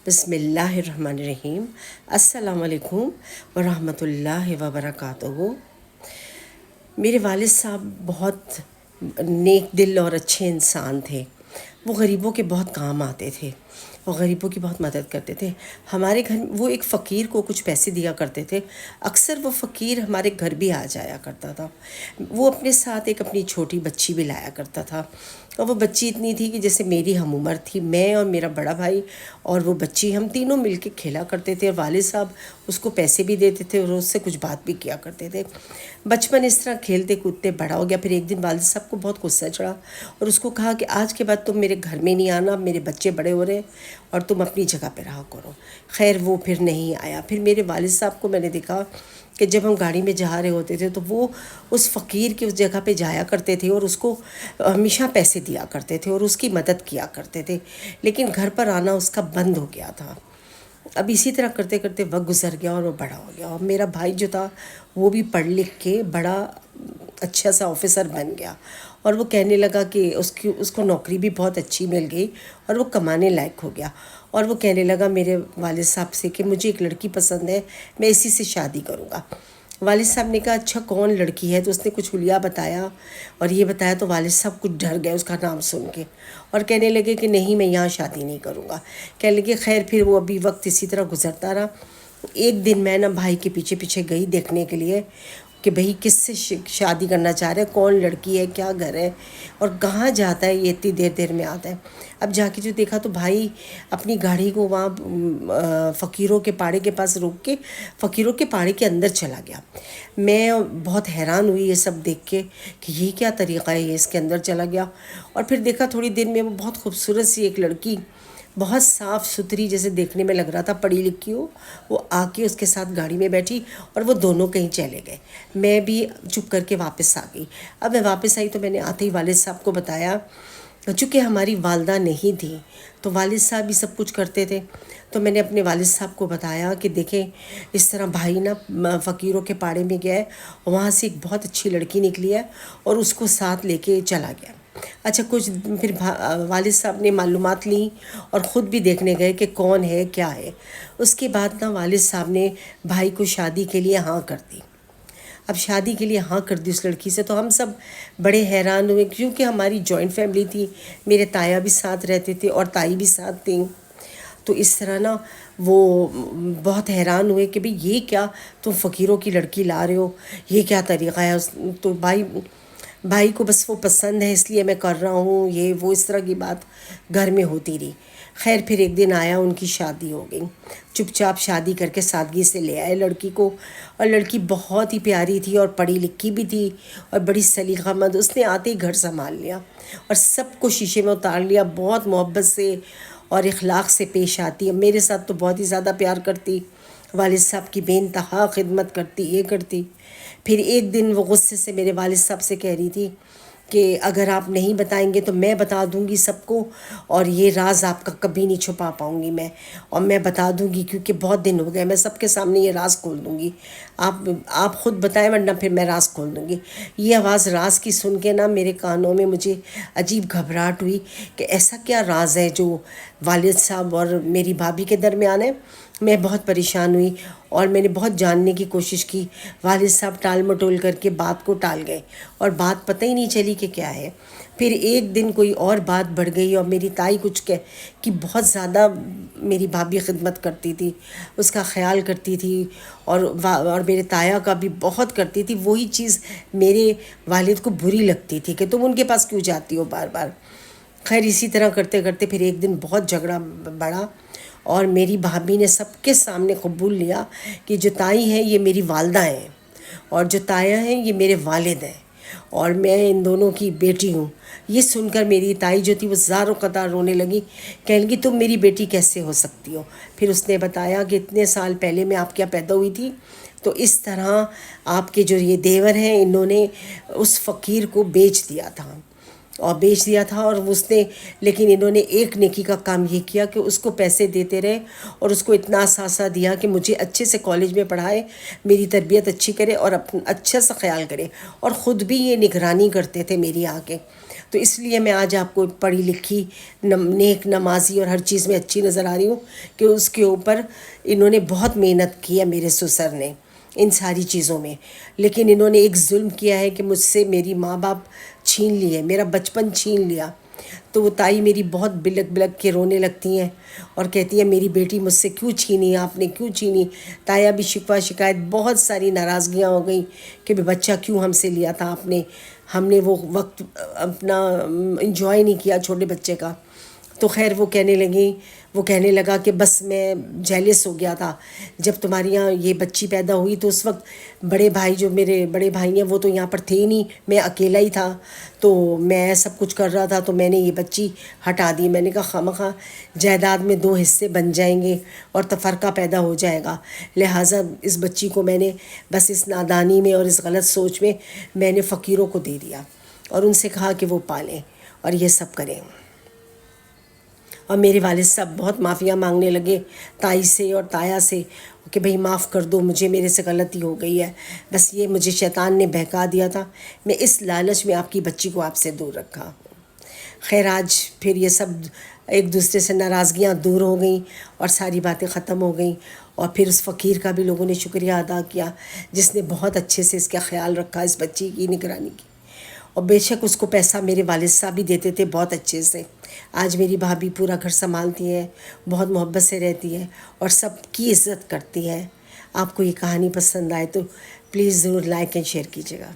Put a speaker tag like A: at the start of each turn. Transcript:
A: بسم اللہ الرحمن الرحیم۔ السلام علیکم ورحمۃ اللہ وبرکاتہ۔ میرے والد صاحب بہت نیک دل اور اچھے انسان تھے۔ وہ غریبوں کے بہت کام آتے تھے، وہ غریبوں کی بہت مدد کرتے تھے۔ ہمارے گھر وہ ایک فقیر کو کچھ پیسے دیا کرتے تھے، اکثر وہ فقیر ہمارے گھر بھی آ جایا کرتا تھا۔ وہ اپنے ساتھ ایک اپنی چھوٹی بچی بھی لایا کرتا تھا، اور وہ بچی اتنی تھی کہ جیسے میری ہم عمر تھی، میں اور میرا بڑا بھائی اور وہ بچی، ہم تینوں مل کے کھیلا کرتے تھے۔ اور والد صاحب اس کو پیسے بھی دیتے تھے اور اس سے کچھ بات بھی کیا کرتے تھے۔ بچپن اس طرح کھیلتے کودتے بڑا ہو گیا۔ پھر ایک دن والد صاحب کو بہت غصہ چڑھا اور اس کو کہا کہ آج کے بعد تم میرے گھر میں نہیں آنا، میرے بچے بڑے ہو رہے اور تم اپنی جگہ پہ رہا کرو۔ خیر وہ پھر نہیں آیا۔ پھر میرے والد صاحب کو میں نے دیکھا کہ جب ہم گاڑی میں جا رہے ہوتے تھے تو وہ اس فقیر کی اس جگہ پہ جایا کرتے تھے اور اس کو ہمیشہ پیسے دیا کرتے تھے اور اس کی مدد کیا کرتے تھے، لیکن گھر پر آنا اس کا بند ہو گیا تھا۔ اب اسی طرح کرتے کرتے وقت گزر گیا اور وہ بڑا ہو گیا، اور میرا بھائی جو تھا وہ بھی پڑھ لکھ کے بڑا اچھا سا آفیسر بن گیا، اور وہ کہنے لگا کہ اس کو نوکری بھی بہت اچھی مل گئی اور وہ کمانے لائق ہو گیا۔ اور وہ کہنے لگا میرے والد صاحب سے کہ مجھے ایک لڑکی پسند ہے، میں اسی سے شادی کروں گا۔ والد صاحب نے کہا اچھا کون لڑکی ہے؟ تو اس نے کچھ حلیہ بتایا اور یہ بتایا، تو والد صاحب کچھ ڈر گئے اس کا نام سن کے اور کہنے لگے کہ نہیں میں یہاں شادی نہیں کروں گا۔ کہنے لگے خیر پھر وہ ابھی وقت اسی طرح گزرتا رہا۔ ایک دن میں بھائی کے پیچھے پیچھے گئی دیکھنے کے لیے کہ بھئی کس سے شادی کرنا چاہ رہے ہیں، کون لڑکی ہے، کیا گھر ہے اور کہاں جاتا ہے، یہ اتنی دیر دیر میں آتا ہے۔ اب جا کے جو دیکھا تو بھائی اپنی گاڑی کو وہاں فقیروں کے پاڑے کے پاس روک کے فقیروں کے پاڑے کے اندر چلا گیا۔ میں بہت حیران ہوئی یہ سب دیکھ کے کہ یہ کیا طریقہ ہے، یہ اس کے اندر چلا گیا۔ اور پھر دیکھا تھوڑی دیر میں وہ بہت خوبصورت سی ایک لڑکی، بہت صاف ستھری، جیسے دیکھنے میں لگ رہا تھا پڑھی لکھی ہو، وہ آ کے اس کے ساتھ گاڑی میں بیٹھی اور وہ دونوں کہیں چلے گئے۔ میں بھی چپ کر کے واپس آ گئی۔ اب میں واپس آئی تو میں نے آتے ہی والد صاحب کو بتایا، چونکہ ہماری والدہ نہیں تھی تو والد صاحب ہی سب کچھ کرتے تھے، تو میں نے اپنے والد صاحب کو بتایا کہ دیکھیں اس طرح بھائی نا فقیروں کے پاڑے میں گیا ہے، وہاں سے ایک بہت اچھی لڑکی نکلی ہے اور اس کو ساتھ لے کے چلا گیا۔ اچھا کچھ پھر والد صاحب نے معلومات لیں اور خود بھی دیکھنے گئے کہ کون ہے کیا ہے۔ اس کے بعد نا والد صاحب نے بھائی کو شادی کے لیے ہاں کر دی۔ اب شادی کے لیے ہاں کر دی اس لڑکی سے، تو ہم سب بڑے حیران ہوئے کیونکہ ہماری جوائنٹ فیملی تھی، میرے تایا بھی ساتھ رہتے تھے اور تائی بھی ساتھ تھیں۔ تو اس طرح نا وہ بہت حیران ہوئے کہ بھئی یہ کیا تم فقیروں کی لڑکی لا رہے ہو، یہ کیا طریقہ ہے؟ تو بھائی کو بس وہ پسند ہے اس لیے میں کر رہا ہوں، یہ وہ اس طرح کی بات گھر میں ہوتی رہی۔ خیر پھر ایک دن آیا، ان کی شادی ہو گئی، چپ چاپ شادی کر کے سادگی سے لے آئے لڑکی کو، اور لڑکی بہت ہی پیاری تھی اور پڑھی لکھی بھی تھی اور بڑی سلیقہ مند۔ اس نے آتے ہی گھر سنبھال لیا اور سب کو شیشے میں اتار لیا، بہت محبت سے اور اخلاق سے پیش آتی ہے۔ میرے ساتھ تو بہت ہی زیادہ پیار کرتی، والد صاحب کی بے انتہا خدمت کرتی، یہ کرتی۔ پھر ایک دن وہ غصے سے میرے والد صاحب سے کہہ رہی تھی کہ اگر آپ نہیں بتائیں گے تو میں بتا دوں گی سب کو، اور یہ راز آپ کا کبھی نہیں چھپا پاؤں گی میں، اور میں بتا دوں گی کیونکہ بہت دن ہو گئے، میں سب کے سامنے یہ راز کھول دوں گی، آپ خود بتائیں ورنہ پھر میں راز کھول دوں گی۔ یہ آواز راز کی سن کے نا میرے کانوں میں مجھے عجیب گھبراہٹ ہوئی کہ ایسا کیا راز ہے جو والد صاحب اور میری بھابھی کے درمیان ہے۔ میں بہت پریشان ہوئی اور میں نے بہت جاننے کی کوشش کی۔ والد صاحب ٹال مٹول کر کے بات کو ٹال گئے اور بات پتہ ہی نہیں چلی کہ کیا ہے۔ پھر ایک دن کوئی اور بات بڑھ گئی اور میری تائی کچھ کہ بہت زیادہ میری بھابھی خدمت کرتی تھی، اس کا خیال کرتی تھی، اور میرے تایا کا بھی بہت کرتی تھی۔ وہی چیز میرے والد کو بری لگتی تھی کہ تم ان کے پاس کیوں جاتی ہو بار بار۔ خیر اسی طرح کرتے کرتے پھر ایک دن بہت جھگڑا بڑھا اور میری بھابھی نے سب کے سامنے قبول لیا کہ جو تائی ہیں یہ میری والدہ ہیں اور جو تایا ہیں یہ میرے والد ہیں اور میں ان دونوں کی بیٹی ہوں۔ یہ سن کر میری تائی جو تھی وہ زار و قطار رونے لگی، کہنے لگی تم میری بیٹی کیسے ہو سکتی ہو؟ پھر اس نے بتایا کہ اتنے سال پہلے میں آپ کیا پیدا ہوئی تھی، تو اس طرح آپ کے جو یہ دیور ہیں انہوں نے اس فقیر کو بیچ دیا تھا، اور بیچ دیا تھا، اور اس نے، لیکن انہوں نے ایک نیکی کا کام یہ کیا کہ اس کو پیسے دیتے رہے اور اس کو اتنا اثاثہ دیا کہ مجھے اچھے سے کالج میں پڑھائے، میری تربیت اچھی کرے اور اپنا اچھا سا خیال کرے، اور خود بھی یہ نگرانی کرتے تھے میری آ کے. تو اس لیے میں آج آپ کو پڑھی لکھی، نیک، نمازی اور ہر چیز میں اچھی نظر آ رہی ہوں، کہ اس کے اوپر انہوں نے بہت محنت کی ہے میرے سسر نے ان ساری چیزوں میں. لیکن انہوں نے ایک ظلم کیا ہے کہ مجھ سے میری ماں باپ چھین لیے، میرا بچپن چھین لیا. تو وہ تائی میری بہت بلک بلک کے رونے لگتی ہیں اور کہتی ہیں میری بیٹی مجھ سے کیوں چھینی، آپ نے کیوں چھینی. تایا بھی شکوہ شکایت، بہت ساری ناراضگیاں ہو گئیں کہ بچہ کیوں ہم سے لیا تھا آپ نے، ہم نے وہ وقت اپنا انجوائے نہیں کیا چھوٹے بچے کا. تو خیر وہ کہنے لگا کہ بس میں جیلس ہو گیا تھا جب تمہاری یہاں یہ بچی پیدا ہوئی، تو اس وقت بڑے بھائی، جو میرے بڑے بھائی ہیں، وہ تو یہاں پر تھے ہی نہیں، میں اکیلا ہی تھا، تو میں سب کچھ کر رہا تھا، تو میں نے یہ بچی ہٹا دی. میں نے کہا خواہ جائیداد میں 2 حصے بن جائیں گے اور تفرقہ پیدا ہو جائے گا، لہٰذا اس بچی کو میں نے بس اس نادانی میں اور اس غلط سوچ میں نے فقیروں کو دے دیا اور ان سے کہا کہ وہ پالیں اور یہ سب کریں. اور میرے والد صاحب بہت معافیاں مانگنے لگے تائی سے اور تایا سے کہ بھئی معاف کر دو مجھے، میرے سے غلطی ہو گئی ہے، بس یہ مجھے شیطان نے بہکا دیا تھا، میں اس لالچ میں آپ کی بچی کو آپ سے دور رکھا. خیر آج پھر یہ سب ایک دوسرے سے ناراضگیاں دور ہو گئیں اور ساری باتیں ختم ہو گئیں. اور پھر اس فقیر کا بھی لوگوں نے شکریہ ادا کیا جس نے بہت اچھے سے اس کا خیال رکھا، اس بچی کی نگرانی کی. اور بے شک اس کو پیسہ میرے والد صاحب بھی دیتے تھے بہت اچھے سے. آج میری بھابھی پورا گھر سنبھالتی ہے، بہت محبت سے رہتی ہے اور سب کی عزت کرتی ہے. آپ کو یہ کہانی پسند آئے تو پلیز ضرور لائک اینڈ شیئر کیجیے گا.